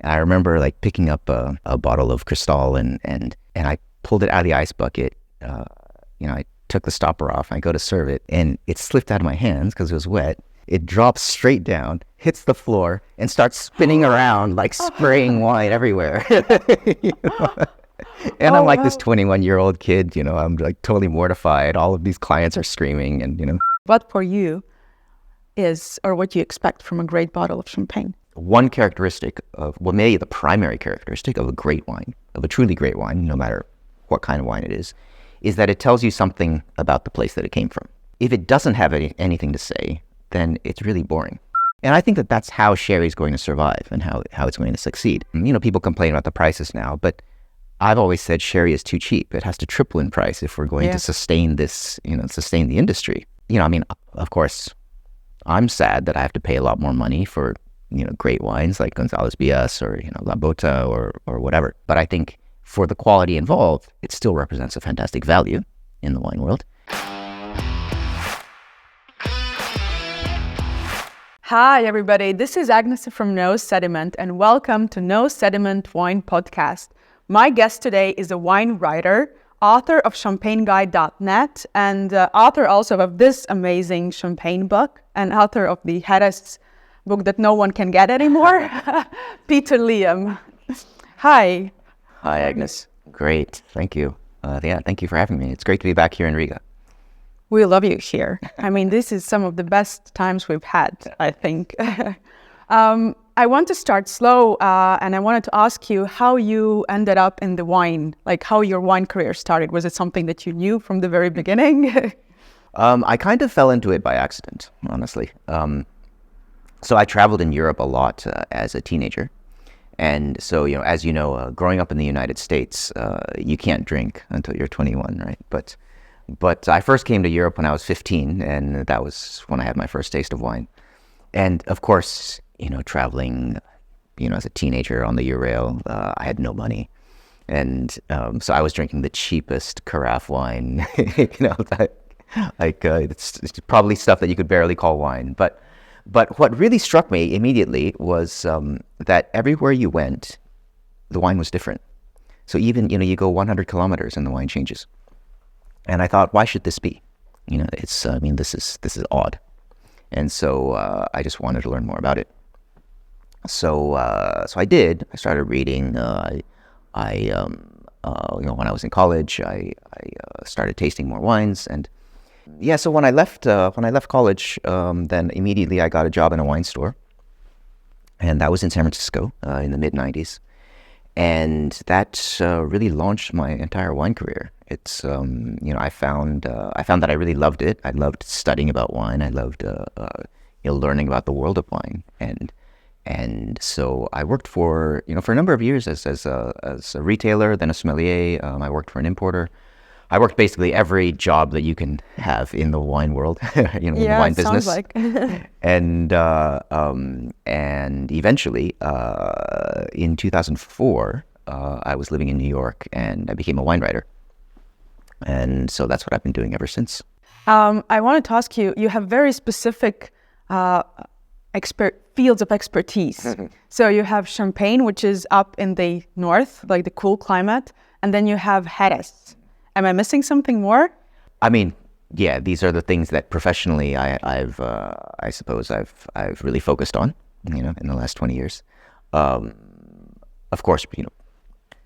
I remember like picking up a bottle of Cristal and I pulled it out of the ice bucket. I took the stopper off. I go to serve it, and it slipped out of my hands because it was wet. It drops straight down, hits the floor, and starts spinning around, like spraying wine everywhere. And I'm like this 21-year-old kid, I'm like totally mortified. All of these clients are screaming and. What for you is, or what you expect from a great bottle of champagne? One characteristic of, well, maybe the primary characteristic of a great wine, of a truly great wine, no matter what kind of wine it is that it tells you something about the place that it came from. If it doesn't have anything to say, then it's really boring. And I think that that's how sherry is going to survive and how it's going to succeed. People complain about the prices now, but I've always said sherry is too cheap. It has to triple in price if we're going to sustain this, sustain the industry. Of course, I'm sad that I have to pay a lot more money for, great wines like Gonzalez Bias or, La Bota or whatever. But I think for the quality involved, it still represents a fantastic value in the wine world. Hi, everybody. This is Agnes from No Sediment, and welcome to No Sediment Wine Podcast. My guest today is a wine writer, author of ChampagneGuide.net, and author also of this amazing champagne book, and author of the Jerez book that no one can get anymore, Peter Liem. Hi. Hi, Agnes. Great. Thank you. Thank you for having me. It's great to be back here in Riga. We love you here. This is some of the best times we've had, I think. I want to start slow, and I wanted to ask you how you ended up in the wine, like how your wine career started. Was it something that you knew from the very beginning? I kind of fell into it by accident, honestly. So I traveled in Europe a lot as a teenager. And so, as you know, growing up in the United States, you can't drink until you're 21, right? But I first came to Europe when I was 15, and that was when I had my first taste of wine. And of course, traveling, as a teenager on the Eurail, I had no money. And so I was drinking the cheapest carafe wine, it's probably stuff that you could barely call wine. But what really struck me immediately was that everywhere you went, the wine was different. So even, you go 100 kilometers and the wine changes. And I thought, why should this be? This is odd. And so I just wanted to learn more about it. So I did. I started reading. When I was in college, I started tasting more wines. And so when I left college, then immediately I got a job in a wine store. And that was in San Francisco in the mid-90s. And that really launched my entire wine career. It's, I found that I really loved it. I loved studying about wine. I loved, learning about the world of wine. And so I worked for a number of years as a retailer, then a sommelier. I worked for an importer. I worked basically every job that you can have in the wine world, in the wine business. Sounds like. And eventually, in 2004, I was living in New York, and I became a wine writer. And so that's what I've been doing ever since. I wanted to ask you, you have very specific fields of expertise. Mm-hmm. So you have Champagne, which is up in the north, like the cool climate, and then you have Jerez. Am I missing something more? These are the things that professionally I've really focused on, in the last 20 years. Of course,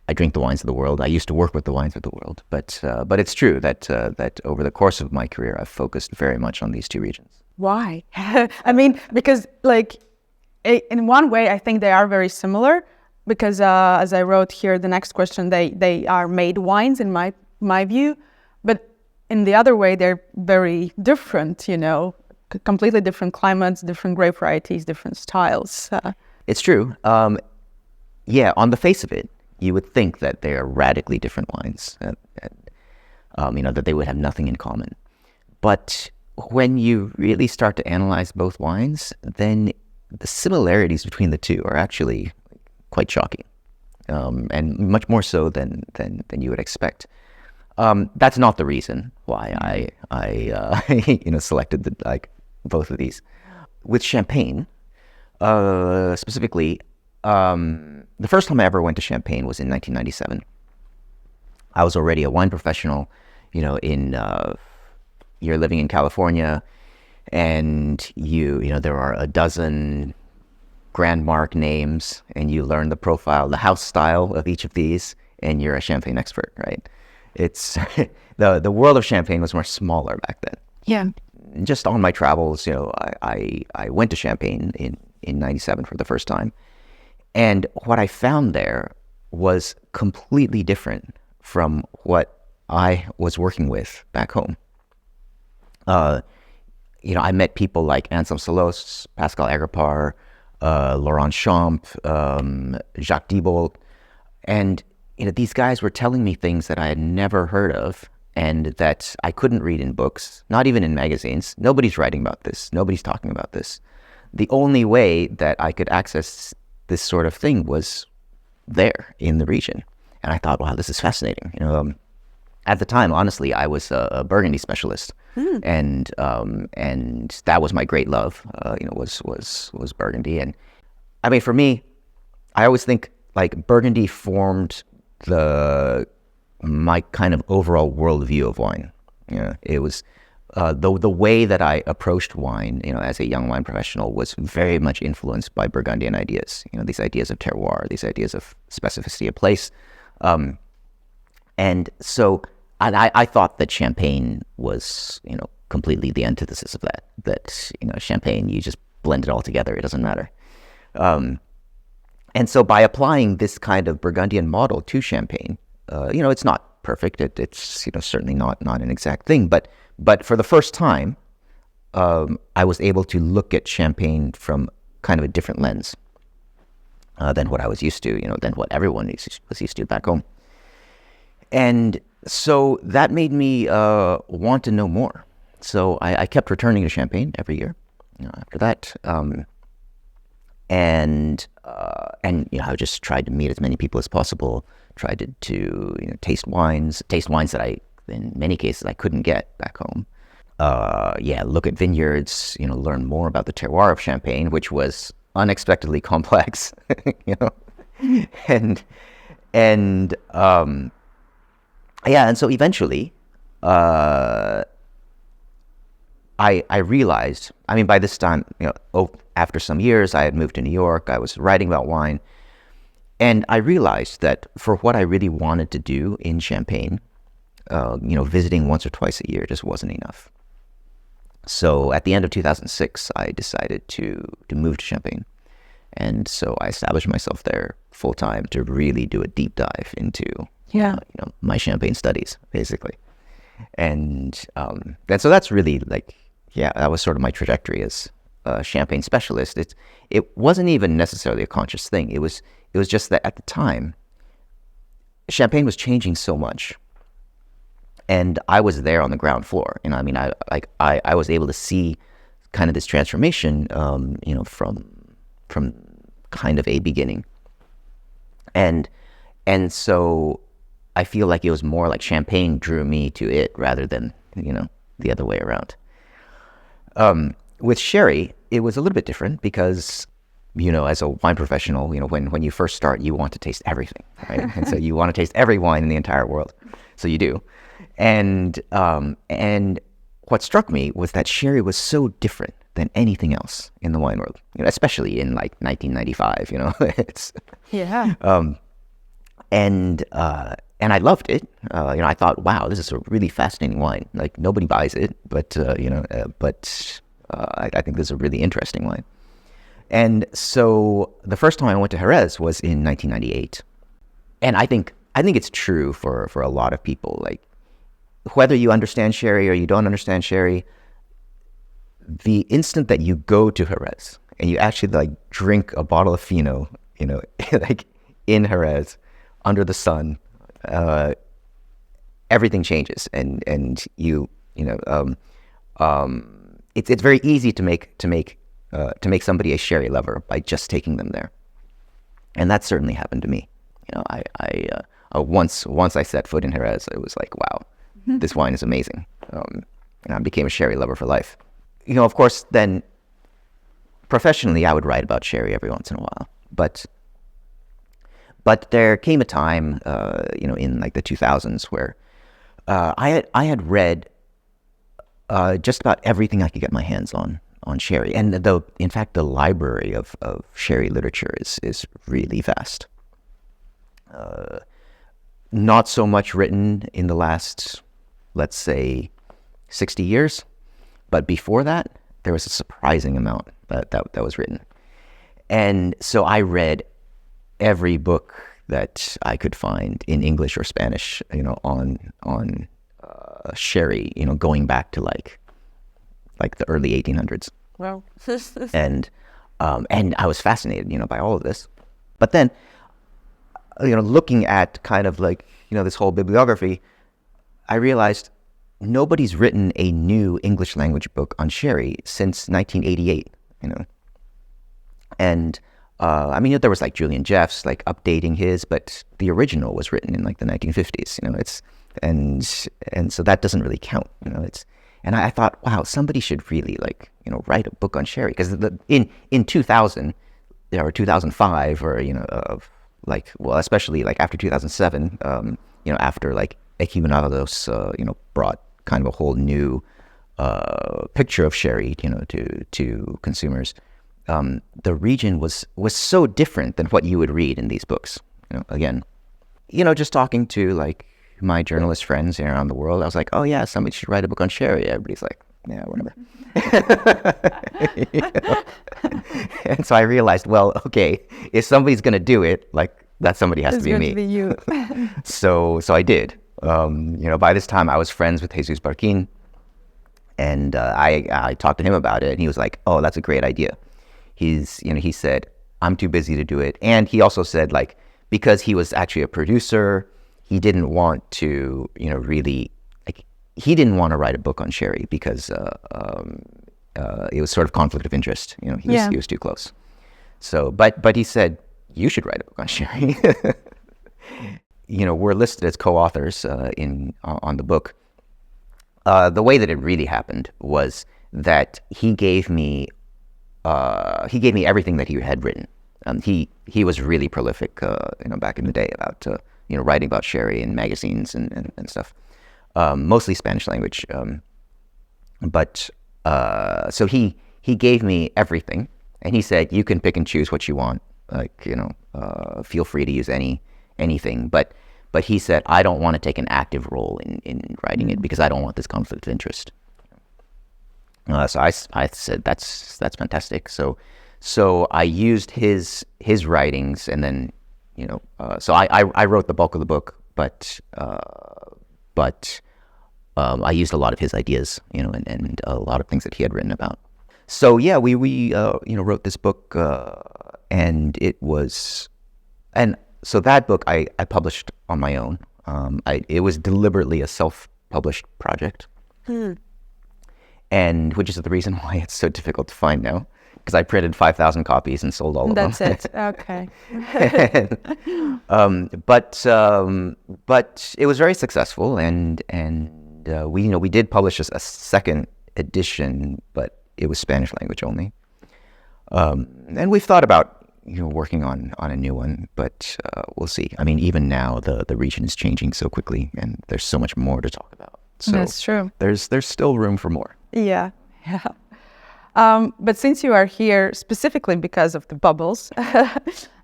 I drink the wines of the world. I used to work with the wines of the world, but it's true that over the course of my career, I've focused very much on these two regions. Why? Because in one way, I think they are very similar. Because as I wrote here, the next question, they are made wines in my view, but in the other way, they're very different. Completely different climates, different grape varieties, different styles. It's true. On the face of it, you would think that they are radically different wines, that they would have nothing in common. But when you really start to analyze both wines, then the similarities between the two are actually quite shocking, and much more so than you would expect. That's not the reason why I selected both of these. With Champagne, specifically, the first time I ever went to Champagne was in 1997. I was already a wine professional, you're living in California, and there are a dozen Grand Marques names, and you learn the profile, the house style of each of these, and you're a Champagne expert, right? It's the world of Champagne was much smaller back then. Yeah. Just on my travels, I went to Champagne in 97 for the first time. And what I found there was completely different from what I was working with back home. I met people like Anselm Salos, Pascal Agripar, Laurent Champ, Jacques Diebold. And, these guys were telling me things that I had never heard of and that I couldn't read in books, not even in magazines. Nobody's writing about this. Nobody's talking about this. The only way that I could access this sort of thing was there in the region. And I thought, wow, this is fascinating. At the time, honestly, I was a Burgundy specialist, and that was my great love. Was Burgundy, and I mean, for me, I always think like Burgundy formed my kind of overall worldview of wine. It was the way that I approached wine, as a young wine professional, was very much influenced by Burgundian ideas. These ideas of terroir, these ideas of specificity of place. And so I thought that Champagne was, completely the antithesis of that. That, Champagne, you just blend it all together. It doesn't matter. And so by applying this kind of Burgundian model to Champagne, it's not perfect. It's certainly not an exact thing. But for the first time, I was able to look at Champagne from kind of a different lens than what I was used to, than what everyone was used to back home. And so that made me want to know more. So I kept returning to Champagne every year after that. And I just tried to meet as many people as possible, tried to taste wines that in many cases I couldn't get back home. Look at vineyards, learn more about the terroir of Champagne, which was unexpectedly complex, and so eventually, I realized, by this time, after some years, I had moved to New York, I was writing about wine, and I realized that for what I really wanted to do in Champagne, visiting once or twice a year just wasn't enough. So at the end of 2006, I decided to move to Champagne. And so I established myself there full time to really do a deep dive into my Champagne studies, basically. And so that's really that was sort of my trajectory as a Champagne specialist. It wasn't even necessarily a conscious thing. It was just that at the time, Champagne was changing so much. And I was there on the ground floor. I was able to see kind of this transformation, from kind of a beginning. And so I feel like it was more like Champagne drew me to it rather than, the other way around. With sherry, it was a little bit different because, as a wine professional, when you first start, you want to taste everything, right? And so you want to taste every wine in the entire world. So you do. And what struck me was that sherry was so different than anything else in the wine world, especially in 1995, it's and I loved it. I thought, wow, this is a really fascinating wine. Like nobody buys it, but I think this is a really interesting wine. And so the first time I went to Jerez was in 1998, and I think it's true for a lot of people. Like whether you understand sherry or you don't understand sherry, the instant that you go to Jerez and you actually drink a bottle of Fino, in Jerez under the sun, everything changes, and it's very easy to make somebody a sherry lover by just taking them there, and that certainly happened to me. Once I set foot in Jerez, it was like, wow, this wine is amazing, and I became a sherry lover for life. Of course, then professionally, I would write about sherry every once in a while, but But there came a time, in like the 2000s where I had read just about everything I could get my hands on sherry. And in fact, the library of sherry literature is really vast. Not so much written in the last, let's say, 60 years. But before that, there was a surprising amount that was written. And so I read every book that I could find in English or Spanish, on sherry, going back to like the early 1800s. Wow. And I was fascinated, by all of this. But then, looking at kind of like, this whole bibliography, I realized nobody's written a new English language book on sherry since 1988, And there was like Julian Jeffs like updating his, but the original was written in like the 1950s. And so that doesn't really count. And I thought, wow, somebody should really write a book on sherry, because in 2000 or 2005 or especially like after 2007, after like Equivalados, brought kind of a whole new picture of sherry, to consumers. The region was so different than what you would read in these books. Again, just talking to like my journalist friends around the world, I was like, oh yeah, somebody should write a book on sherry. Everybody's like, yeah, whatever. And so I realized, well, okay, if somebody's going to do it, like that somebody has to be me. It's going to be you. So I did. By this time I was friends with Jesus Barquin, and I talked to him about it, and he was like, oh, that's a great idea. He said, I'm too busy to do it. And he also said, like, because he was actually a producer, he didn't want to, really, like, he didn't want to write a book on sherry because it was sort of conflict of interest. He was too close. So, but he said, you should write a book on sherry. We're listed as co-authors on the book. The way that it really happened was that he gave me everything that he had written. He was really prolific, back in the day about writing about sherry in magazines and stuff, mostly Spanish language. So he gave me everything, and he said, you can pick and choose what you want. Like, feel free to use anything. But he said, I don't want to take an active role in writing it because I don't want this conflict of interest. So I said, that's fantastic. So I used his writings, and then, so I wrote the bulk of the book, but I used a lot of his ideas, and a lot of things that he had written about. So yeah, we wrote this book, and so that book I published on my own. It was deliberately a self-published project. And which is the reason why it's so difficult to find now, because I printed 5,000 copies and sold all of them. That's it. Okay. But it was very successful, and we did publish a second edition, but it was Spanish language only. And we've thought about working on a new one, but we'll see. I mean, even now the region is changing so quickly, and there's so much more to talk about. So that's true. There's still room for more. Yeah. But since you are here specifically because of the bubbles,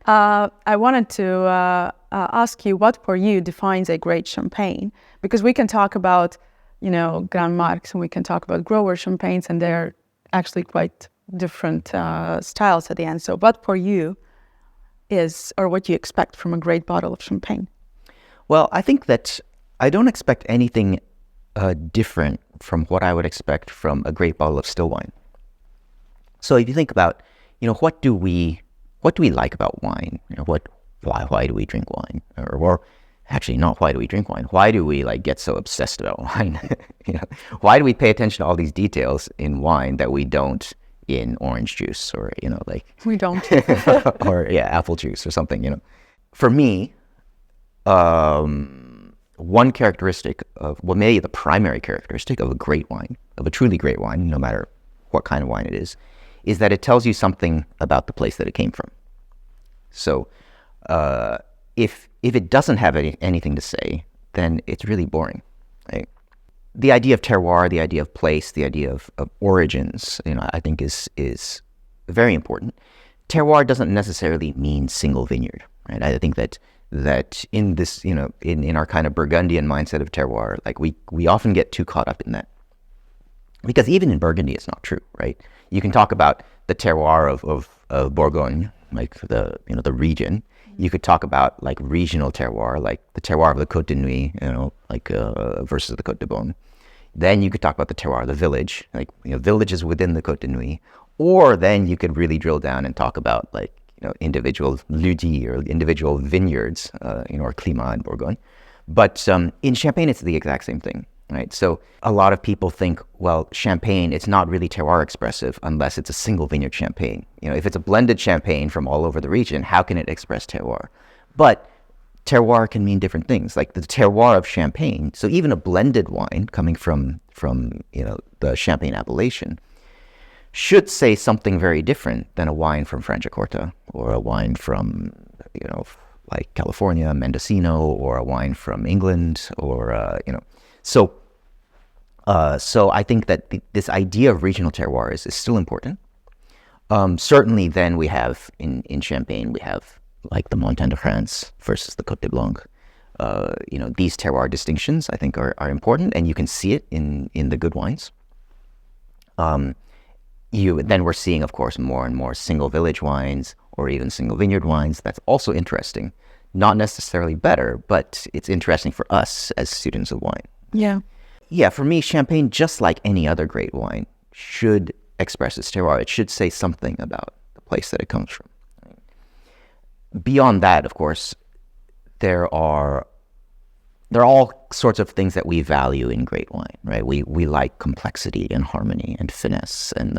I wanted to ask you what for you defines a great champagne, because we can talk about, Grand Marques, and we can talk about grower champagnes, and they're actually quite different styles at the end. So what for you is, or what you expect from a great bottle of champagne? Well, I think that I don't expect anything different from what I would expect from a great bottle of still wine. So if you think about, what do we like about wine? Why do we drink wine? Or actually, not why do we drink wine? Why do we get so obsessed about wine? Why do we pay attention to all these details in wine that we don't in orange juice, or we don't, or apple juice or something? For me, one characteristic of, well, maybe the primary characteristic of a great wine, of a truly great wine, no matter what kind of wine it is that it tells you something about the place that it came from. So if it doesn't have anything to say, then it's really boring, right? The idea of terroir, the idea of place, the idea of origins, I think is very important. Terroir doesn't necessarily mean single vineyard, right? I think that in this, in our kind of Burgundian mindset of terroir, like we often get too caught up in that. Because even in Burgundy, it's not true, right? You can talk about the terroir of Bourgogne, like the region. You could talk about like regional terroir, like the terroir of the Côte de Nuit, versus the Côte de Beaune. Then you could talk about the terroir of the village, like villages within the Côte de Nuit. Or then you could really drill down and talk about like individual lieux-dits or individual vineyards, or climat in Bourgogne. But in Champagne, it's the exact same thing, right? So a lot of people think, well, Champagne, it's not really terroir expressive unless it's a single vineyard Champagne. If it's a blended Champagne from all over the region, how can it express terroir? But terroir can mean different things, like the terroir of Champagne. So even a blended wine coming from the Champagne appellation should say something very different than a wine from Franciacorta or a wine from, like California, Mendocino, or a wine from England, or, So I think that this idea of regional terroirs is still important. Certainly then we have, in Champagne, we have like the Montagne de France versus the Côte de Blanc. These terroir distinctions, I think, are important, and you can see it in the good wines. Then we're seeing, of course, more and more single village wines or even single vineyard wines. That's also interesting. Not necessarily better, but it's interesting for us as students of wine. Yeah. Yeah, for me, Champagne, just like any other great wine, should express its terroir. It should say something about the place that it comes from. Beyond that, of course, there are all sorts of things that we value in great wine, right? We like complexity and harmony and finesse and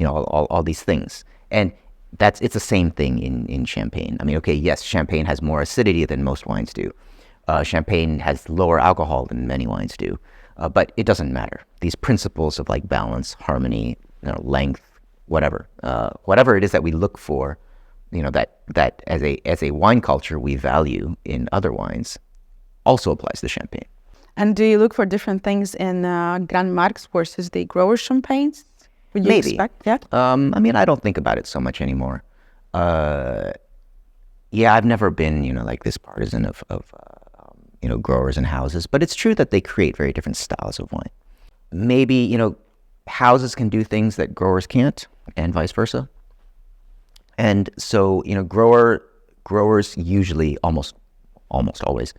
all these things. And it's the same thing in Champagne. I mean, okay, yes, Champagne has more acidity than most wines do. Champagne has lower alcohol than many wines do. But it doesn't matter. These principles of like balance, harmony, length, whatever it is that we look for, that as a wine culture we value in other wines, also applies to Champagne. And do you look for different things in Grand Marques versus the grower champagnes? Would you Maybe. expect that? I don't think about it so much anymore. I've never been, like this partisan of growers and houses, but it's true that they create very different styles of wine. Maybe, houses can do things that growers can't, and vice versa. And so, growers usually, almost always,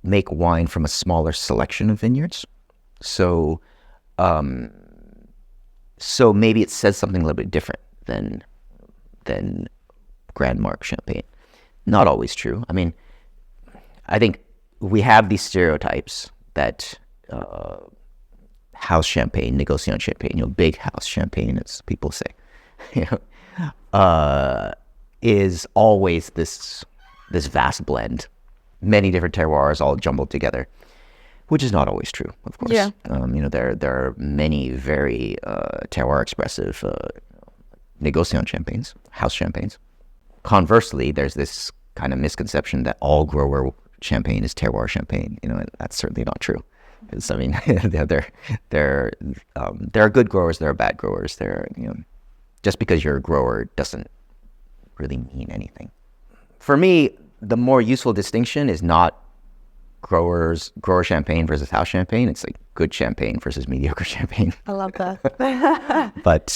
make wine from a smaller selection of vineyards. So maybe it says something a little bit different than Grand Marques Champagne. Not always true. I mean, I think we have these stereotypes that house champagne, négociant champagne, big house champagne, as people say, is always this vast blend, many different terroirs all jumbled together, which is not always true, of course. Yeah. There are many very terroir expressive négociant champagnes, house champagnes. Conversely, there's this kind of misconception that all grower champagne is terroir champagne. That's certainly not true. Because there are good growers, there are bad growers. Just because you're a grower doesn't really mean anything. For me, the more useful distinction is not grower champagne versus house champagne. It's like good champagne versus mediocre champagne. I love that. But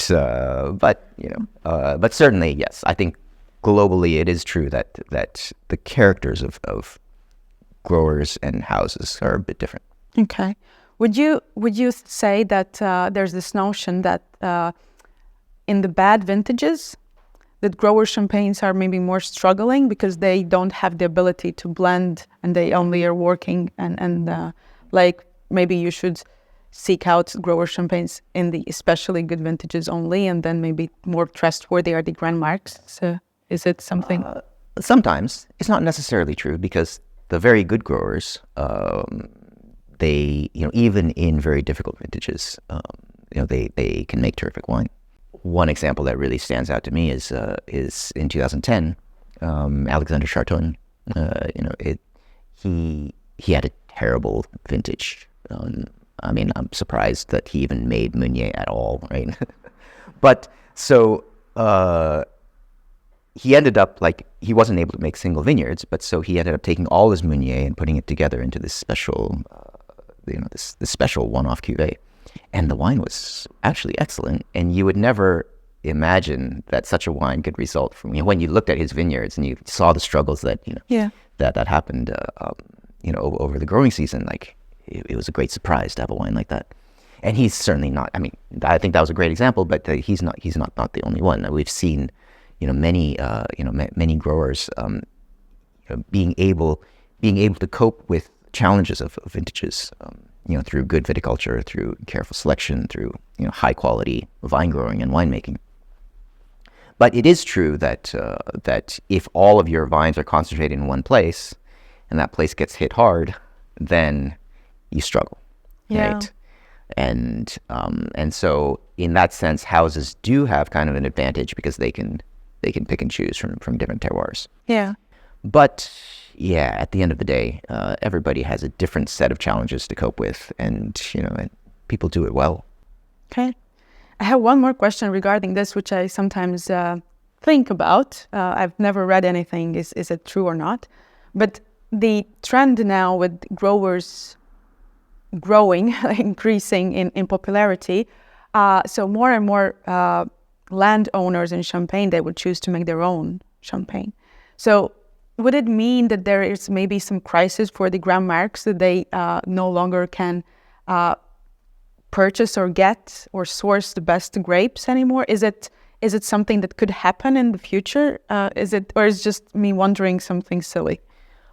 certainly, yes, I think globally it is true that the characters of growers and houses are a bit different. Okay. Would you say that there's this notion that in the bad vintages, that grower champagnes are maybe more struggling because they don't have the ability to blend and they only are working and like maybe you should seek out grower champagnes in the especially good vintages only, and then maybe more trustworthy are the Grand Marques. So is it something? Sometimes it's not necessarily true, because the very good growers, they even in very difficult vintages, they can make terrific wine. One example that really stands out to me is in 2010, Alexander Charton. He had a terrible vintage. I'm surprised that he even made Meunier at all, right? But so he ended up he wasn't able to make single vineyards, but so he ended up taking all his Meunier and putting it together into this special, this special one-off cuvee, and the wine was actually excellent. And you would never imagine that such a wine could result from when you looked at his vineyards and you saw the struggles that that happened over the growing season. It was a great surprise to have a wine like that. And he's certainly not. I mean, I think that was a great example, but he's not the only one. We've seen many growers being able to cope with challenges of vintages, through good viticulture, through careful selection, through high quality vine growing and winemaking. But it is true that if all of your vines are concentrated in one place, and that place gets hit hard, then you struggle, right? And so in that sense, houses do have kind of an advantage because they can pick and choose from different terroirs. Yeah. But yeah, at the end of the day, everybody has a different set of challenges to cope with, and and people do it well. Okay. I have one more question regarding this, which I sometimes think about. I've never read anything. Is it true or not? But the trend now with growers growing, increasing in popularity, so more and more landowners in Champagne, they would choose to make their own champagne. So would it mean that there is maybe some crisis for the Grand Marques, that they no longer can purchase or get or source the best grapes anymore? Is it something that could happen in the future? Is it just me wondering something silly?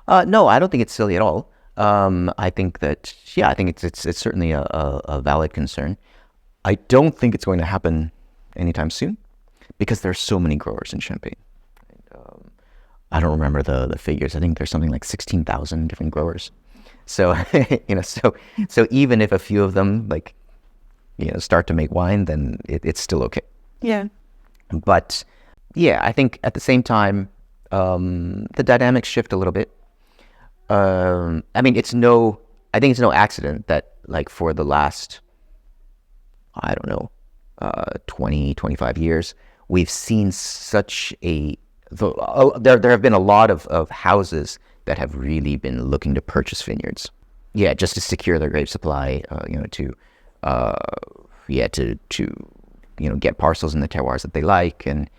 No, I don't think it's silly at all. I think that I think it's certainly a valid concern. I don't think it's going to happen anytime soon because there's so many growers in Champagne. I don't remember the figures. I think there's something like 16,000 different growers. So so even if a few of them start to make wine, then it's still okay. Yeah. But I think at the same time, the dynamics shift a little bit. I think it's no accident that for the last, 20, 25 years, we've seen such there have been a lot of houses that have really been looking to purchase vineyards. Yeah, just to secure their grape supply, to get parcels in the terroirs that they like, and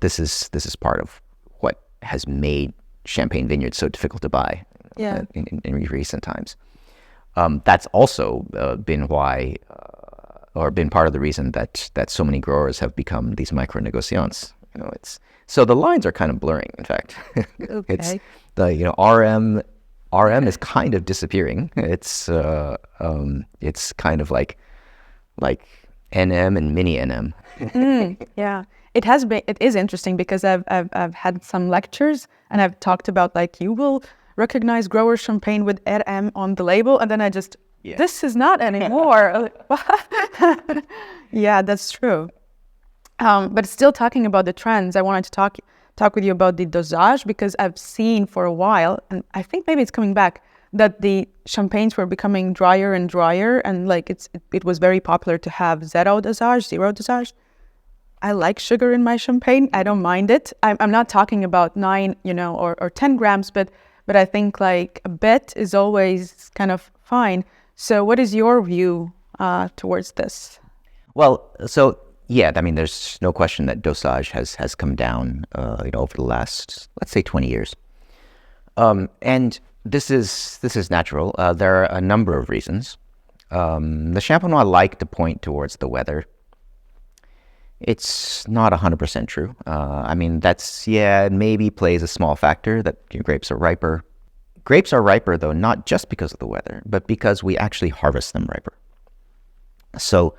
this is part of what has made Champagne vineyards so difficult to buy in recent times. That's also been why, or been part of the reason that so many growers have become these micro negociants. So the lines are kind of blurring. In fact, okay. It's the RM is kind of disappearing. It's kind of like NM and mini NM. Yeah, it is interesting because I've had some lectures and I've talked about you will recognize grower champagne with RM on the label, and then I just this is not anymore. Yeah, that's true. But still talking about the trends, I wanted to talk with you about the dosage, because I've seen for a while, and I think maybe it's coming back, that the champagnes were becoming drier and drier, and it was very popular to have zero dosage. I like sugar in my champagne. I don't mind it. I'm not talking about 9, or 10 grams, but I think a bit is always kind of fine. So what is your view towards this? Well, so there's no question that dosage has come down, over the last, let's say, 20 years. And this is natural. There are a number of reasons. The Champenois like to point towards the weather. It's not 100% true. It maybe plays a small factor that your grapes are riper. Grapes are riper, though, not just because of the weather, but because we actually harvest them riper. So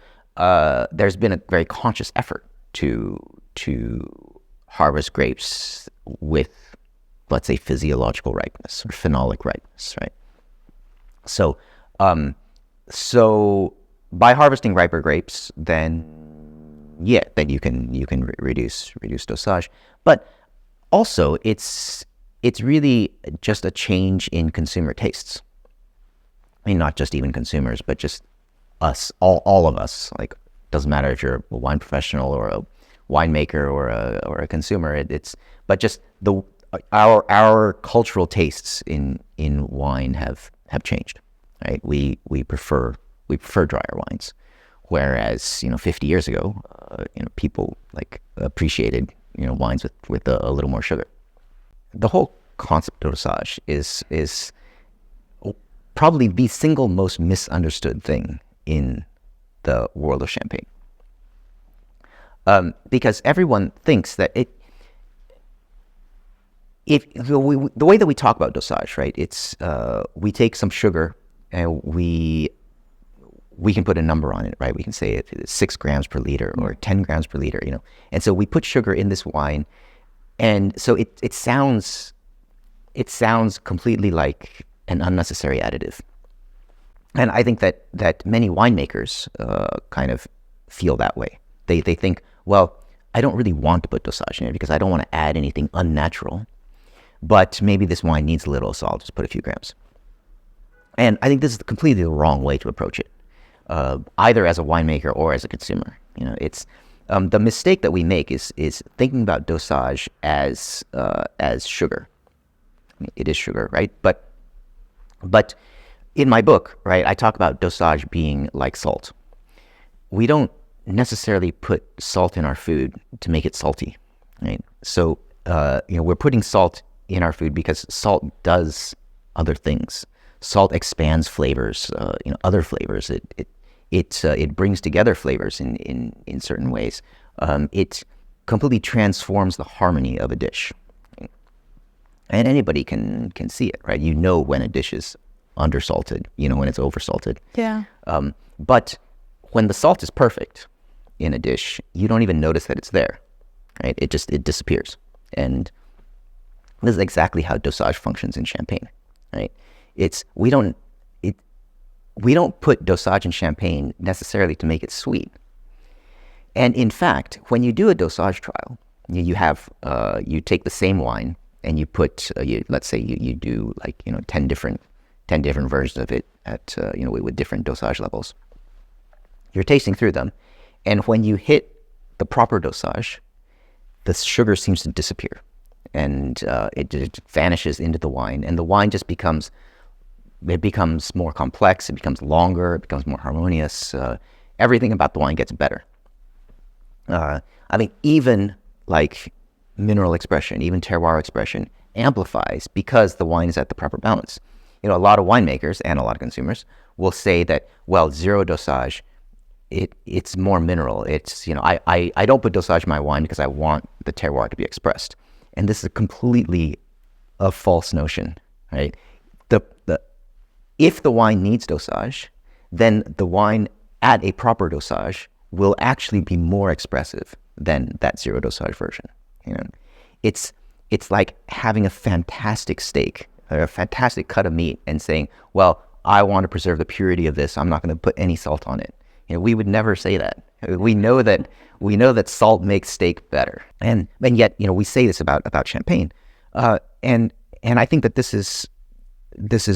there's been a very conscious effort to harvest grapes with, let's say, physiological ripeness or phenolic ripeness, right? So by harvesting riper grapes, then then you can reduce dosage. But also, it's really just a change in consumer tastes. I mean, not just even consumers, but just us, all of us. Like, doesn't matter if you're a wine professional or a winemaker or a consumer. But just our cultural tastes in wine have changed. Right? We prefer drier wines, whereas 50 years ago, people like appreciated wines with a little more sugar. The whole concept of dosage is probably the single most misunderstood thing in the world of champagne, because everyone thinks that the way that we talk about dosage, right? It's we take some sugar and we can put a number on it, right? We can say it's 6 grams per liter or 10 grams per liter, And so we put sugar in this wine, and so it sounds completely like an unnecessary additive. And I think that many winemakers kind of feel that way. They think, well, I don't really want to put dosage in it because I don't want to add anything unnatural. But maybe this wine needs a little, so I'll just put a few grams. And I think this is completely the wrong way to approach it, either as a winemaker or as a consumer. It's the mistake that we make is thinking about dosage as sugar. I mean, it is sugar, right? But in my book, right, I talk about dosage being like salt. We don't necessarily put salt in our food to make it salty, right? So we're putting salt in our food because salt does other things. Salt expands flavors, other flavors. It brings together flavors in certain ways. It completely transforms the harmony of a dish, and anybody can see it, right? When a dish is undersalted, when it's oversalted. Yeah. But when the salt is perfect in a dish, you don't even notice that it's there, right? It disappears, and this is exactly how dosage functions in champagne, right? We don't put dosage in champagne necessarily to make it sweet. And in fact, when you do a dosage trial, you take the same wine and you put let's say you do 10 different versions of it at with different dosage levels. You're tasting through them, and when you hit the proper dosage, the sugar seems to disappear, and it just vanishes into the wine, and the wine just becomes more complex. It becomes longer. It becomes more harmonious. Everything about the wine gets better. I mean, even like mineral expression, even terroir expression amplifies because the wine is at the proper balance. A lot of winemakers and a lot of consumers will say that, well, zero dosage, it's more mineral. It's, I don't put dosage in my wine because I want the terroir to be expressed. And this is completely a false notion, right? If the wine needs dosage, then the wine at a proper dosage will actually be more expressive than that zero dosage version. It's like having a fantastic steak or a fantastic cut of meat and saying, well, I want to preserve the purity of this. I'm not going to put any salt on it. We would never say that. We know that salt makes steak better, and yet we say this about champagne, and I think that this is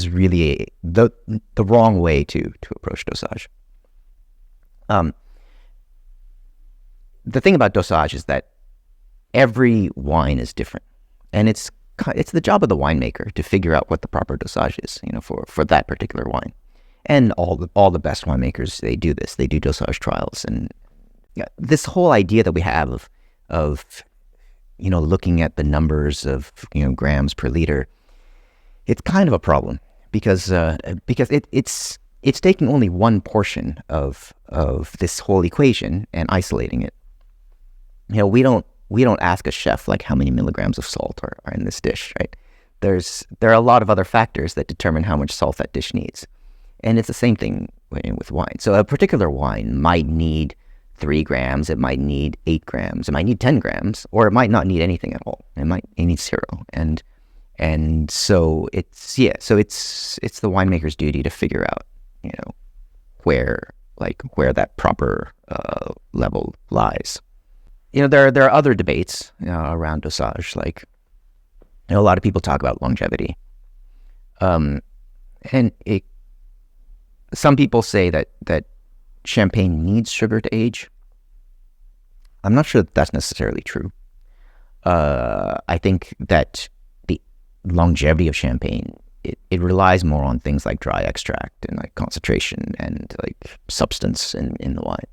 really the wrong way to approach dosage. The thing about dosage is that every wine is different, and it's the job of the winemaker to figure out what the proper dosage is, for that particular wine. And all the best winemakers, they do this. They do dosage trials, and this whole idea that we have of looking at the numbers of grams per liter, it's kind of a problem because it's taking only one portion of this whole equation and isolating it. We don't ask a chef like how many milligrams of salt are in this dish, right? There are a lot of other factors that determine how much salt that dish needs. And it's the same thing with wine. So a particular wine might need 3 grams, it might need 8 grams, it might need 10 grams, or it might not need anything at all. It need 0. And so it's the winemaker's duty to figure out, like where that proper level lies. There are other debates around dosage. Like, a lot of people talk about longevity, and some people say that champagne needs sugar to age. I'm not sure that that's necessarily true. I think that the longevity of champagne, it relies more on things like dry extract and like concentration and like substance in the wine.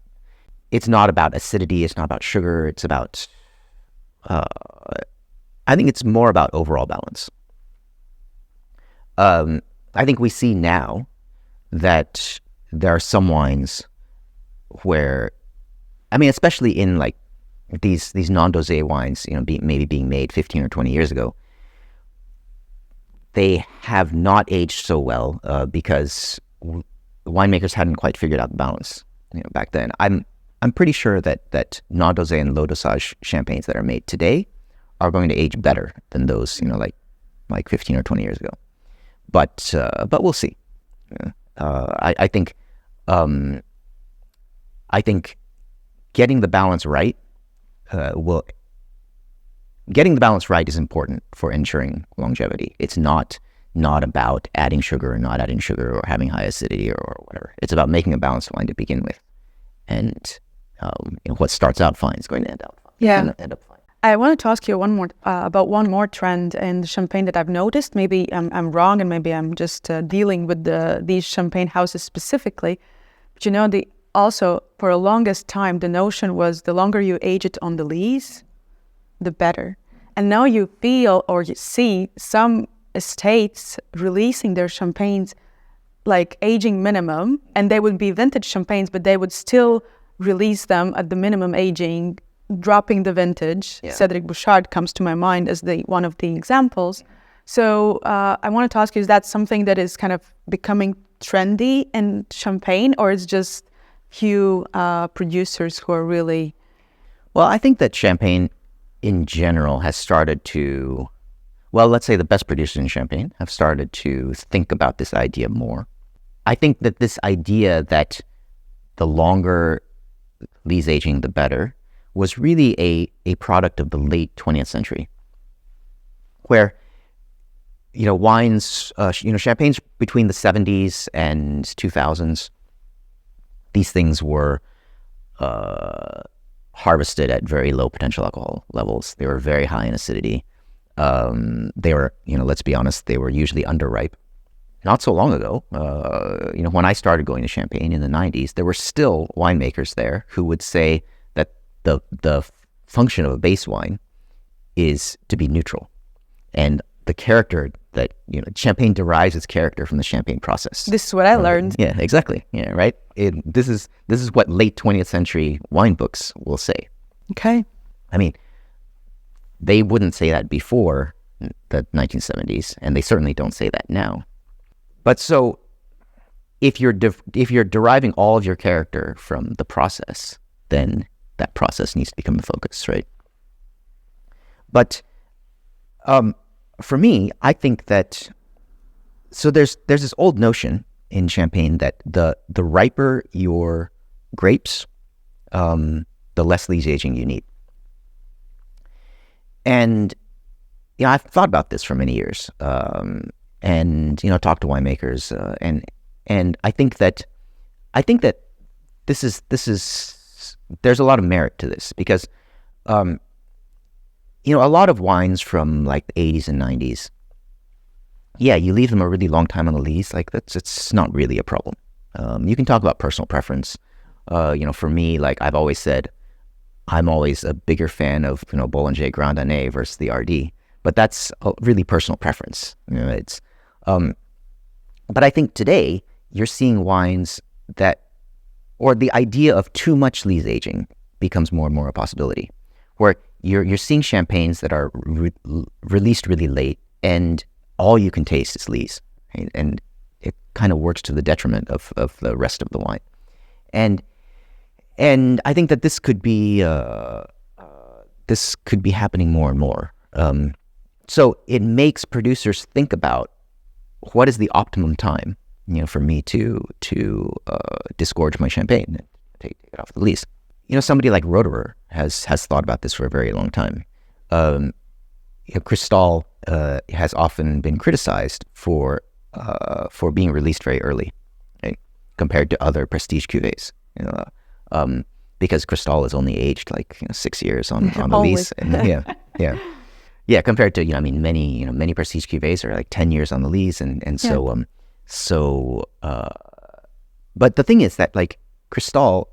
It's not about acidity. It's not about sugar. It's about, I think it's more about overall balance. I think we see now that there are some wines where, especially in like these non-dosé wines, maybe being made 15 or 20 years ago, they have not aged so well because the winemakers hadn't quite figured out the balance back then. I'm pretty sure that non-dosé and low dosage champagnes that are made today are going to age better than those like 15 or 20 years ago. But we'll see. I think getting the balance right is important for ensuring longevity. It's not about adding sugar or not adding sugar or having high acidity or whatever. It's about making a balanced wine to begin with, and what starts out fine is going to end up fine. Yeah. End up fine. I wanted to ask you about one more trend in the champagne that I've noticed. Maybe I'm wrong, and maybe I'm just dealing with these champagne houses specifically. But also for the longest time, the notion was the longer you age it on the lees, the better. And now you feel or you see some estates releasing their champagnes like aging minimum, and they would be vintage champagnes, but they would still release them at the minimum aging, dropping the vintage. Yeah. Cedric Bouchard comes to my mind as one of the examples. So I wanted to ask you, is that something that is kind of becoming trendy in champagne, or it's just few producers who are really... Well, I think that champagne in general has started to, let's say the best producers in champagne have started to think about this idea more. I think that this idea that the longer lees aging, the better, was really a product of the late 20th century, where, wines, champagnes between the 70s and 2000s, these things were harvested at very low potential alcohol levels. They were very high in acidity. They were, let's be honest, they were usually underripe. Not so long ago, when I started going to Champagne in the 90s, there were still winemakers there who would say that the function of a base wine is to be neutral. And the character that, Champagne derives its character from the Champagne process. This is what I learned. Yeah, exactly. Yeah, right? This is what late 20th century wine books will say. Okay. They wouldn't say that before the 1970s, and they certainly don't say that now. But so, if you're deriving all of your character from the process, then that process needs to become the focus, right? But for me, I think that there's this old notion in Champagne that the riper your grapes, the less lees aging you need. And I've thought about this for many years. And talk to winemakers, and I think that this is there's a lot of merit to this, because a lot of wines from like the 80s and 90s, you leave them a really long time on the lees, like it's not really a problem. You can talk about personal preference. For me, like I've always said, I'm always a bigger fan of Bollinger Grand Année versus the RD, but that's a really personal preference. It's but I think today you're seeing wines or the idea of too much lees aging becomes more and more a possibility, where you're seeing champagnes that are released really late, and all you can taste is lees, right? And it kind of works to the detriment of the rest of the wine. And I think that this could be happening more and more. So it makes producers think about what is the optimum time for me to disgorge my champagne and take it off the lees. Somebody like Roederer has thought about this for a very long time. Cristal has often been criticized for being released very early, right, compared to other prestige cuvées. Because Cristal is only aged like 6 years on the lees. And compared to many prestige cuvées are like 10 years on the lees, but the thing is that like Cristal,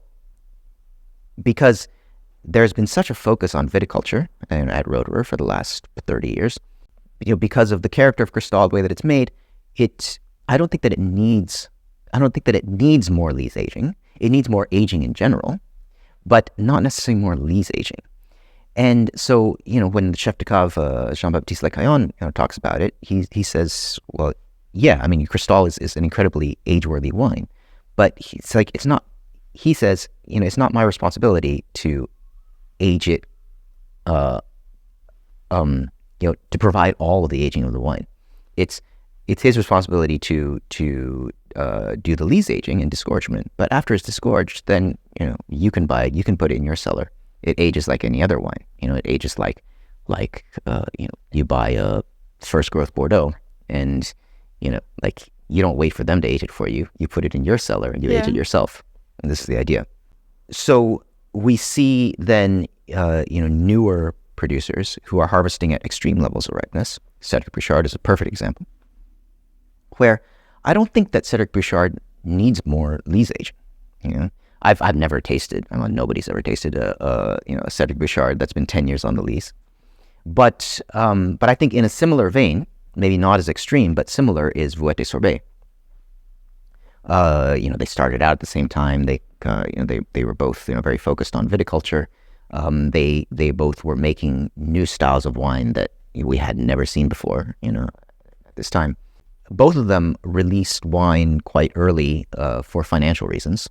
because there's been such a focus on viticulture at Roederer for the last 30 years, because of the character of Cristal, the way that it's made, I don't think that it needs more lees aging. It needs more aging in general, but not necessarily more lees aging. And so, when the chef de cave, Jean-Baptiste Lecaillon, talks about it, he says, well, yeah, I mean, Cristal is an incredibly age-worthy wine, but it's not, he says, it's not my responsibility to age it, to provide all of the aging of the wine. It's his responsibility to do the lees aging and disgorgement. But after it's disgorged, then you can put it in your cellar. It ages like any other wine. It ages like you buy a first growth Bordeaux, and you don't wait for them to age it for you. You put it in your cellar and you age it yourself. And this is the idea. So we see then newer producers who are harvesting at extreme levels of ripeness. Cedric Bouchard is a perfect example, where I don't think that Cedric Bouchard needs more lees aging. I've never tasted. Nobody's ever tasted a Cedric Bouchard that's been 10 years on the lees. But I think in a similar vein, maybe not as extreme, but similar, is Vouette et Sorbet. They started out at the same time. They were both very focused on viticulture. They both were making new styles of wine that we had never seen before. At this time, both of them released wine quite early for financial reasons,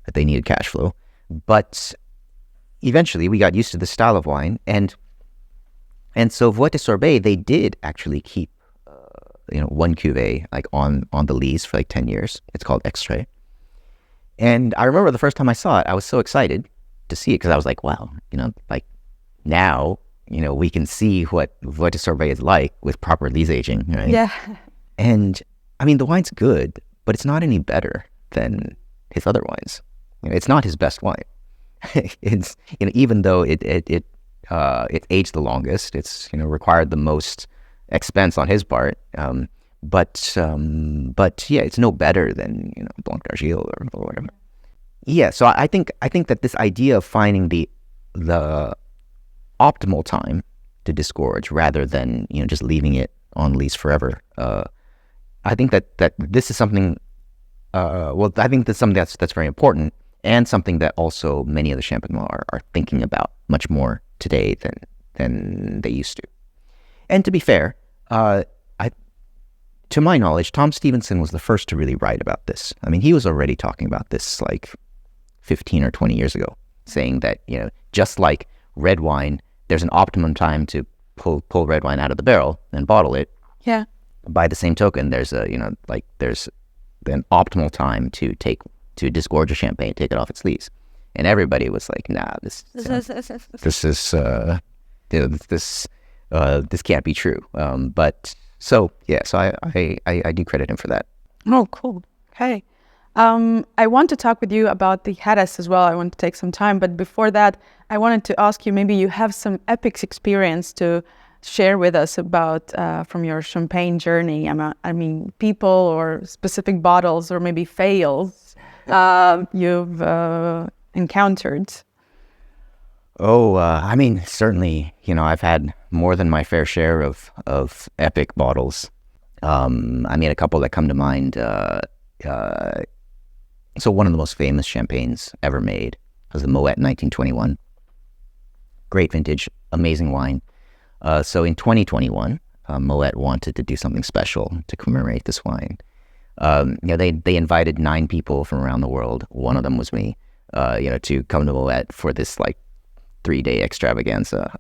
that they needed cash flow. But eventually, we got used to this style of wine, and so Vouette et Sorbet, they did actually keep one cuvée like on the lees for like 10 years. It's called Extrait. And I remember the first time I saw it, I was so excited to see it, because I was like, wow, now, we can see what Vouette et Sorbet is like with proper lees aging, right? Yeah. And I mean, the wine's good, but it's not any better than his other wines. It's not his best wine. It's, even though it aged the longest, it's, required the most expense on his part. But yeah, it's no better than, Blanc d'Argile or whatever. Yeah. So I think that this idea of finding the optimal time to disgorge rather than, just leaving it on lees forever. I think that this is something, I think that's something that's very important, and something that also many of the Champenois are thinking about much more today than they used to. And to be fair, to my knowledge, Tom Stevenson was the first to really write about this. I mean, he was already talking about this like 15 or 20 years ago, saying that, just like red wine, there's an optimum time to pull red wine out of the barrel and bottle it. Yeah. By the same token, there's there's an optimal time to disgorge a champagne, take it off its lees. And everybody was like, nah, this can't be true. So I do credit him for that. Oh, cool. Okay. I want to talk with you about the Jerez as well. I want to take some time, but before that, I wanted to ask you, maybe you have some epic experience to share with us about from your champagne journey. I mean, people or specific bottles or maybe fails you've encountered. Oh, I mean, certainly, I've had more than my fair share of epic bottles. I mean, a couple that come to mind. So one of the most famous champagnes ever made was the Moet 1921. Great vintage, amazing wine. So in 2021, Moet wanted to do something special to commemorate this wine. They invited 9 people from around the world. One of them was me, to come to Moet for this 3-day extravaganza.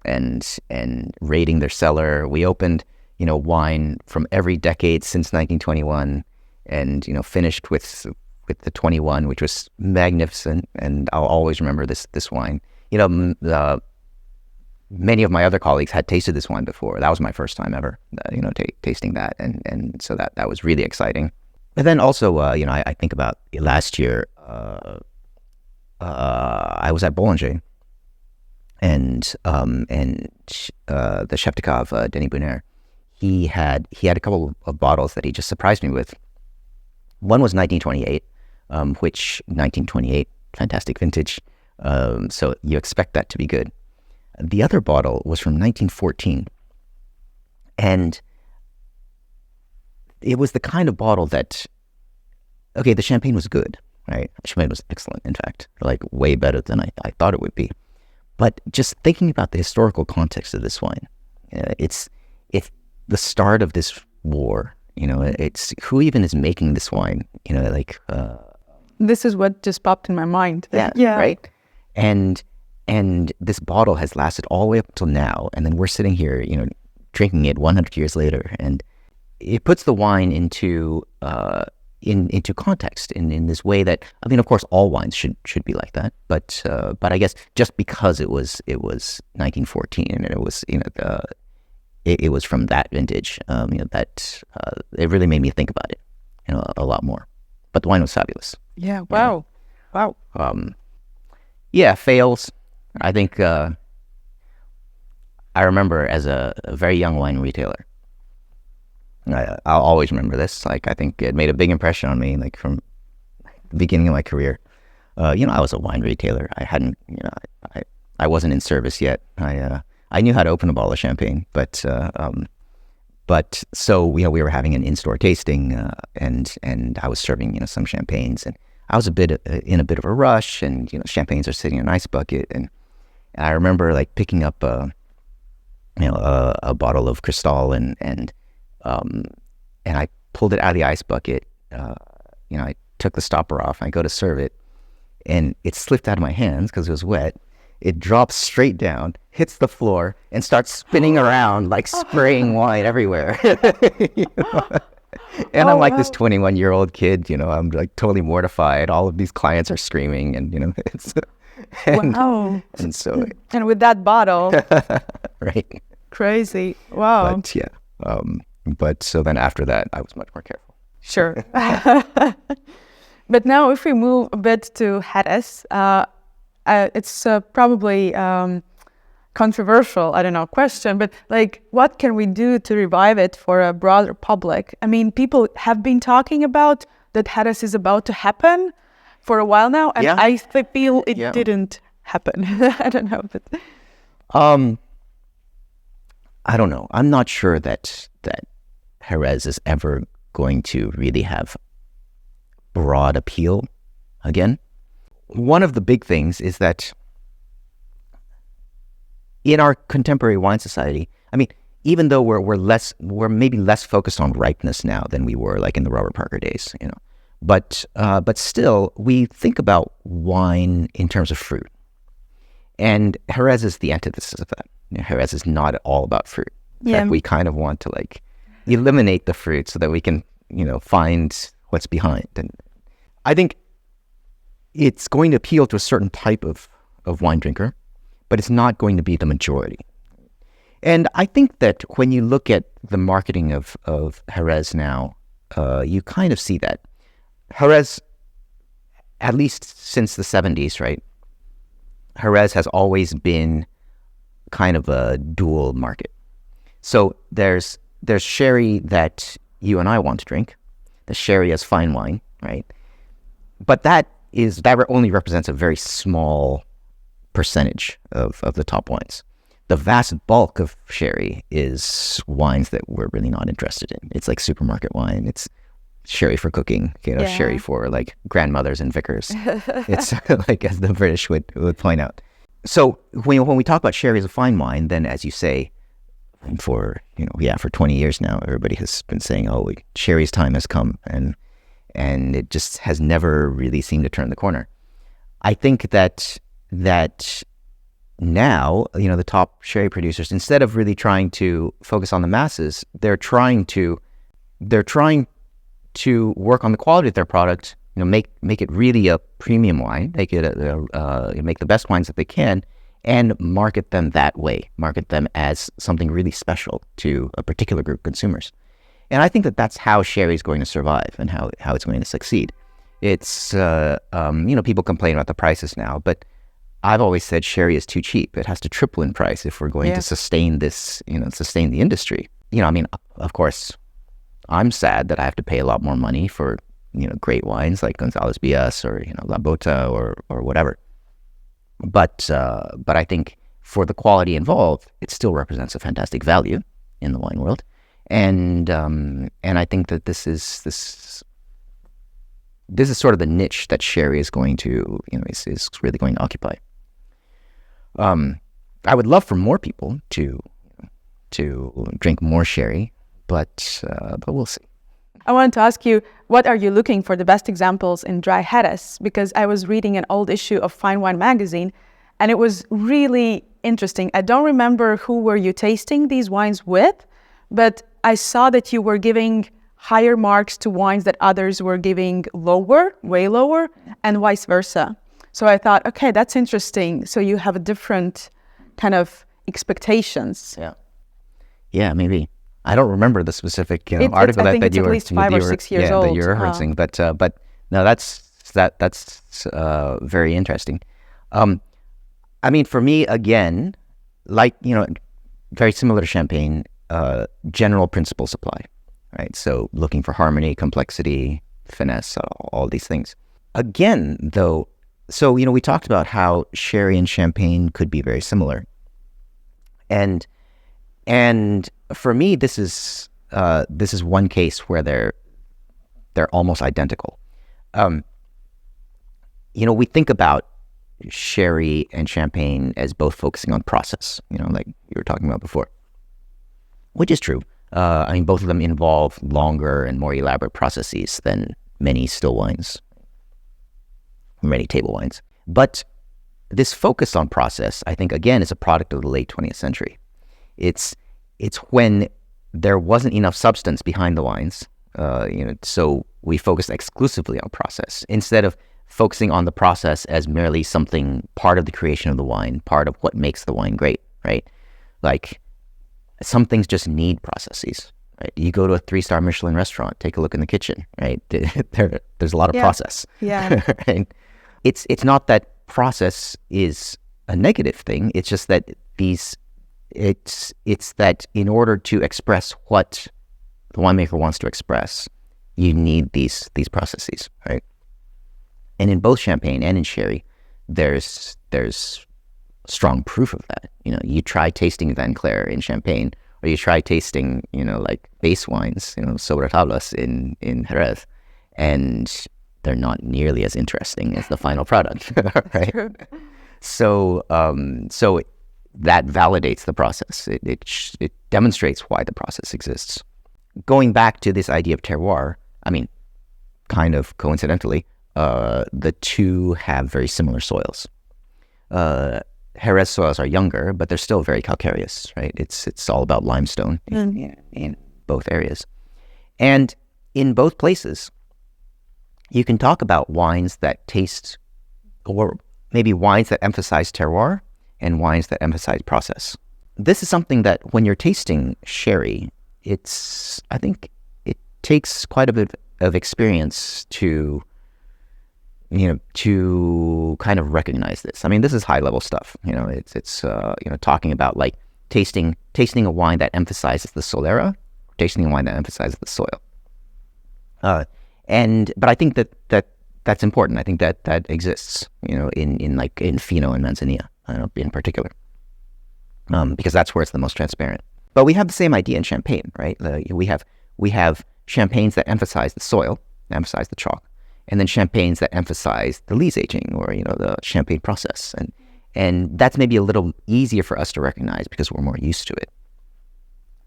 And raiding their cellar. We opened, wine from every decade since 1921, and finished with the 21, which was magnificent, and I'll always remember this wine. Many of my other colleagues had tasted this wine before. That was my first time ever, tasting that, and so that was really exciting. And then also, I think about last year. I was at Boulanger, and the chef de cave, Denis Bonner, he had a couple of bottles that he just surprised me with. One was 1928, which 1928, fantastic vintage. So you expect that to be good. The other bottle was from 1914, and it was the kind of bottle that, okay, the champagne was good, right? The champagne was excellent, in fact, like way better than I thought it would be. But just thinking about the historical context of this wine, it's the start of this war. It's who even is making this wine. This is what just popped in my mind. Yeah. Right. And this bottle has lasted all the way up until now, and then we're sitting here, drinking it 100 years later, and it puts the wine into context in this way that, of course, all wines should be like that, but I guess just because it was 1914 and it was it was from that vintage, that it really made me think about it, a lot more. But the wine was fabulous. Yeah. Wow. Yeah, fails. I think I remember as a very young wine retailer. I'll always remember this. I think it made a big impression on me, from the beginning of my career. I was a wine retailer. I hadn't, I wasn't in service yet. I knew how to open a bottle of champagne, but so we were having an in-store tasting, and I was serving some champagnes, and I was in a bit of a rush, and champagnes are sitting in an ice bucket, and I remember picking up a bottle of Cristal, and I pulled it out of the ice bucket. I took the stopper off, and I go to serve it, and it slipped out of my hands because it was wet. It drops straight down, hits the floor, and starts spinning around, spraying wine everywhere. And I'm this 21-year-old kid, I'm totally mortified. All of these clients are screaming, and it's wow. And so, and with that bottle, right? Crazy. Wow. But yeah. But so then after that, I was much more careful. Sure. But now, if we move a bit to Jerez, it's probably controversial, I don't know, question, but what can we do to revive it for a broader public? People have been talking about that Jerez is about to happen for a while now, and I feel it didn't happen. I don't know. But I don't know. I'm not sure that Jerez is ever going to really have broad appeal again. One of the big things is that in our contemporary wine society, even though we're maybe less focused on ripeness now than we were in the Robert Parker days, but still we think about wine in terms of fruit, and Jerez is the antithesis of that. Jerez is not at all about fruit. In fact, we kind of want to eliminate the fruit so that we can find what's behind. And I think it's going to appeal to a certain type of wine drinker, but it's not going to be the majority. And I think that when you look at the marketing of Jerez now, you kind of see that. Jerez, at least since the 70s, right? Jerez has always been kind of a dual market. So there's sherry that you and I want to drink, the sherry as fine wine, right? But that only represents a very small percentage of the top wines. The vast bulk of sherry is wines that we're really not interested in. It's like supermarket wine. It's sherry for cooking, sherry for grandmothers and vicars. It's as the British would point out. So when we talk about sherry as a fine wine, then as you say, for 20 years now, everybody has been saying, sherry's time has come, and it just has never really seemed to turn the corner. I think that now, the top sherry producers, instead of really trying to focus on the masses, they're trying to work on the quality of their product, make it really a premium wine, make the best wines that they can, and market them that way, market them as something really special to a particular group of consumers. And I think that that's how sherry is going to survive and how it's going to succeed. It's, people complain about the prices now, but I've always said sherry is too cheap. It has to triple in price if we're going to sustain this, sustain the industry. Of course, I'm sad that I have to pay a lot more money for, great wines like González Bias or, La Bota or whatever. But I think for the quality involved, it still represents a fantastic value in the wine world. And I think that this is sort of the niche that sherry is going to, is really going to occupy. I would love for more people to drink more sherry, but we'll see. I wanted to ask you, what are you looking for the best examples in dry Jerez? Because I was reading an old issue of Fine Wine magazine, and it was really interesting. I don't remember who were you tasting these wines with, but I saw that you were giving higher marks to wines that others were giving lower, way lower, and vice versa. So I thought, okay, that's interesting. So you have a different kind of expectations. Yeah, maybe. I don't remember the specific article I think that it's at least 5 or 6 years old. That you're referencing, but no, that's very interesting. For me, again, like very similar to Champagne, general principle supply, right? So looking for harmony, complexity, finesse, all these things. Again, though, so we talked about how sherry and Champagne could be very similar, and for me, this is one case where they're almost identical. We think about sherry and Champagne as both focusing on process, like you were talking about before, which is true. Both of them involve longer and more elaborate processes than many still wines, many table wines. But this focus on process, I think, again, is a product of the late 20th century. It's when there wasn't enough substance behind the wines, so we focused exclusively on process instead of focusing on the process as merely something part of the creation of the wine, part of what makes the wine great, right? Like, some things just need processes, right? You go to a 3-star Michelin restaurant, take a look in the kitchen, right? There's a lot of process. Yeah. Right? It's not that process is a negative thing. It's just that it's that in order to express what the winemaker wants to express, you need these processes, right? And in both Champagne and in sherry, there's strong proof of that. You try tasting Van Clair in Champagne, or you try tasting, like base wines, sobre tablas in Jerez, and they're not nearly as interesting as the final product, right? True. So that validates the process. It demonstrates why the process exists. Going back to this idea of terroir, kind of coincidentally, the two have very similar soils. Jerez soils are younger, but they're still very calcareous, right? It's all about limestone in both areas. And in both places, you can talk about wines that taste, or maybe wines that emphasize terroir and wines that emphasize process. This is something that when you're tasting sherry, I think it takes quite a bit of experience to kind of recognize this. This is high level stuff. It's talking about like tasting a wine that emphasizes the solera, tasting a wine that emphasizes the soil. But I think that's important. I think that exists, in Fino and Manzanilla, in particular, because that's where it's the most transparent. But we have the same idea in Champagne, right? We have Champagnes that emphasize the soil, emphasize the chalk, and then Champagnes that emphasize the lees aging or the Champagne process, and that's maybe a little easier for us to recognize because we're more used to it.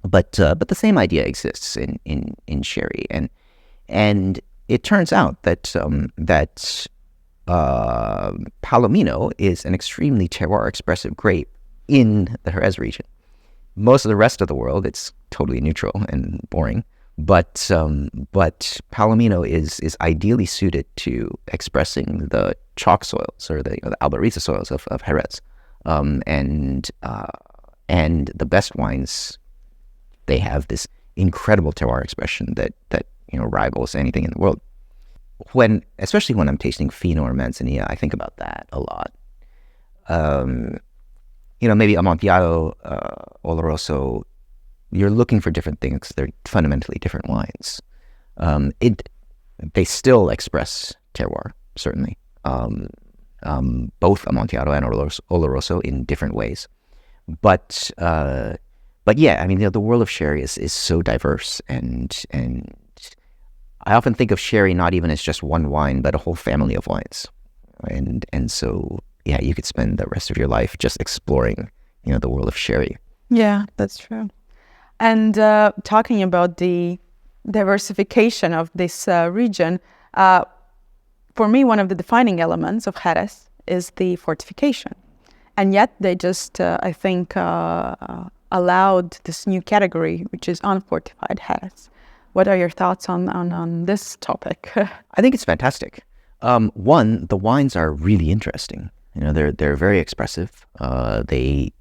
But the same idea exists in sherry, and it turns out that Palomino is an extremely terroir expressive grape in the Jerez region. Most of the rest of the world, it's totally neutral and boring. But Palomino is ideally suited to expressing the chalk soils or the Albariza soils of Jerez, and the best wines, they have this incredible terroir expression that rivals anything in the world. Especially when I'm tasting Fino or Manzanilla, I think about that a lot. Maybe Amontillado, Oloroso, you're looking for different things. They're fundamentally different wines. They still express terroir, certainly. Both Amontillado and Oloroso in different ways. But yeah, I mean, the world of sherry is so diverse, and I often think of sherry not even as just one wine, but a whole family of wines. And so, yeah, you could spend the rest of your life just exploring, the world of sherry. Yeah, that's true. And talking about the diversification of this region, for me, one of the defining elements of Jerez is the fortification. And yet they just, I think, allowed this new category, which is unfortified Jerez. What are your thoughts on this topic? I think it's fantastic. One, the wines are really interesting. They're very expressive. They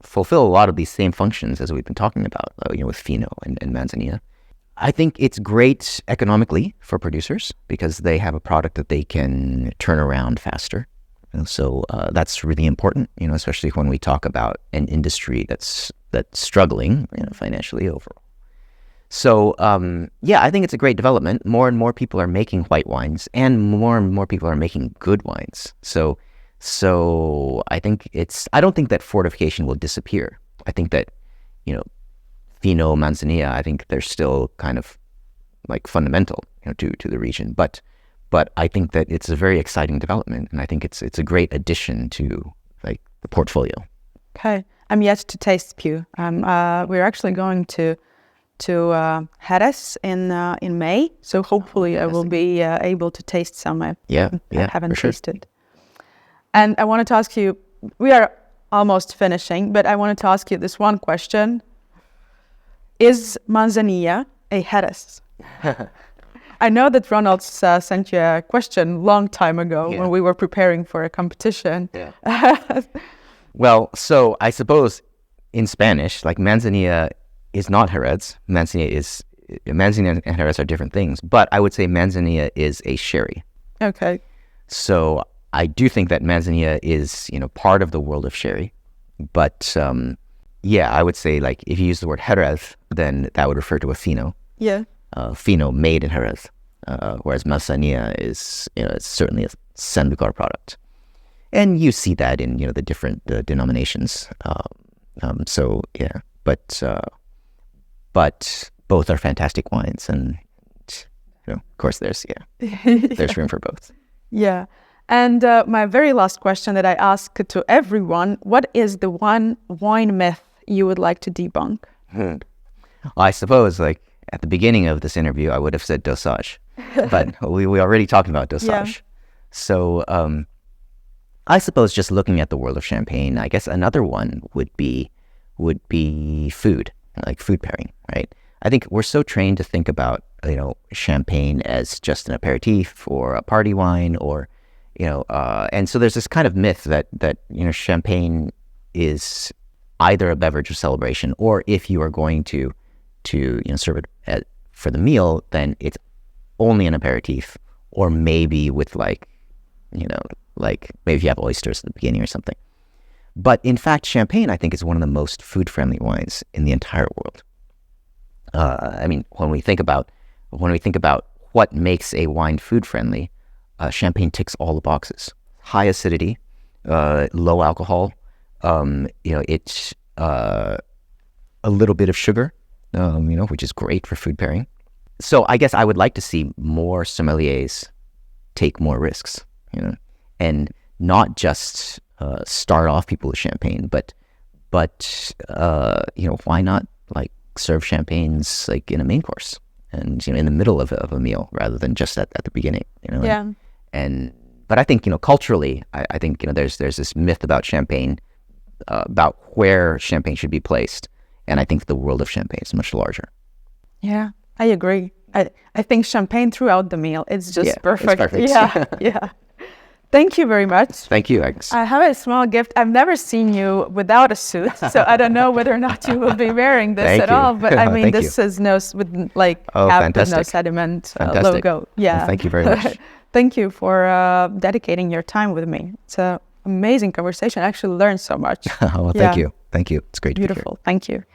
fulfill a lot of these same functions as we've been talking about, with Fino and Manzanilla. I think it's great economically for producers because they have a product that they can turn around faster. So that's really important, especially when we talk about an industry that's struggling, financially overall. So yeah, I think it's a great development. More and more people are making white wines, and more people are making good wines. So I think I don't think that fortification will disappear. I think that, Fino, Manzanilla, I think they're still kind of like fundamental, to the region. But I think that it's a very exciting development, and I think it's a great addition to like the portfolio. Okay, I'm yet to taste Pew. We're actually going to Jerez in May, so hopefully I will be able to taste some. I haven't tasted. And I wanted to ask you, we are almost finishing, but I wanted to ask you this one question. Is Manzanilla a Jerez? I know that Ronald sent you a question long time ago when we were preparing for a competition. Yeah. Well, so I suppose in Spanish, like Manzanilla is not Jerez. Manzanilla and Jerez are different things, but I would say Manzanilla is a sherry. Okay. So I do think that Manzanilla is, part of the world of sherry, but yeah, I would say like if you use the word Jerez, then that would refer to a Fino. Yeah. Fino made in Jerez, whereas Manzanilla is, it's certainly a Sanlúcar product, and you see that in the different denominations. So yeah, but both are fantastic wines, and of course there's room for both. Yeah. And my very last question that I ask to everyone: what is the one wine myth you would like to debunk? Well, I suppose like at the beginning of this interview, I would have said Dosage, but we already talked about Dosage. Yeah. So I suppose just looking at the world of champagne, I guess another one would be food, like food pairing, right? I think we're so trained to think about champagne as just an aperitif or a party wine, or and so there's this kind of myth that champagne is either a beverage of celebration, or if you are going to serve it for the meal, then it's only an aperitif, or maybe with like maybe if you have oysters at the beginning or something. But in fact, champagne, I think, is one of the most food-friendly wines in the entire world. I mean, when we think about what makes a wine food-friendly, champagne ticks all the boxes. High acidity, low alcohol. It's a little bit of sugar, which is great for food pairing. So I guess I would like to see more sommeliers take more risks, and not just start off people with champagne, but why not like serve champagnes like in a main course and in the middle of a meal rather than just at the beginning, Yeah. But I think, culturally, I think, there's this myth about champagne, about where champagne should be placed. And I think the world of champagne is much larger. Yeah, I agree. I think champagne throughout the meal, it's just perfect. It's perfect. Yeah, yeah. Thank you very much. Thank you, Agnes. I have a small gift. I've never seen you without a suit, so I don't know whether or not you will be wearing this at all. But I mean, this is with the No Sediment logo. Yeah. Well, thank you very much. Thank you for dedicating your time with me. It's an amazing conversation. I actually learned so much. Well, thank you. Thank you. It's great to be here. Beautiful. Thank you.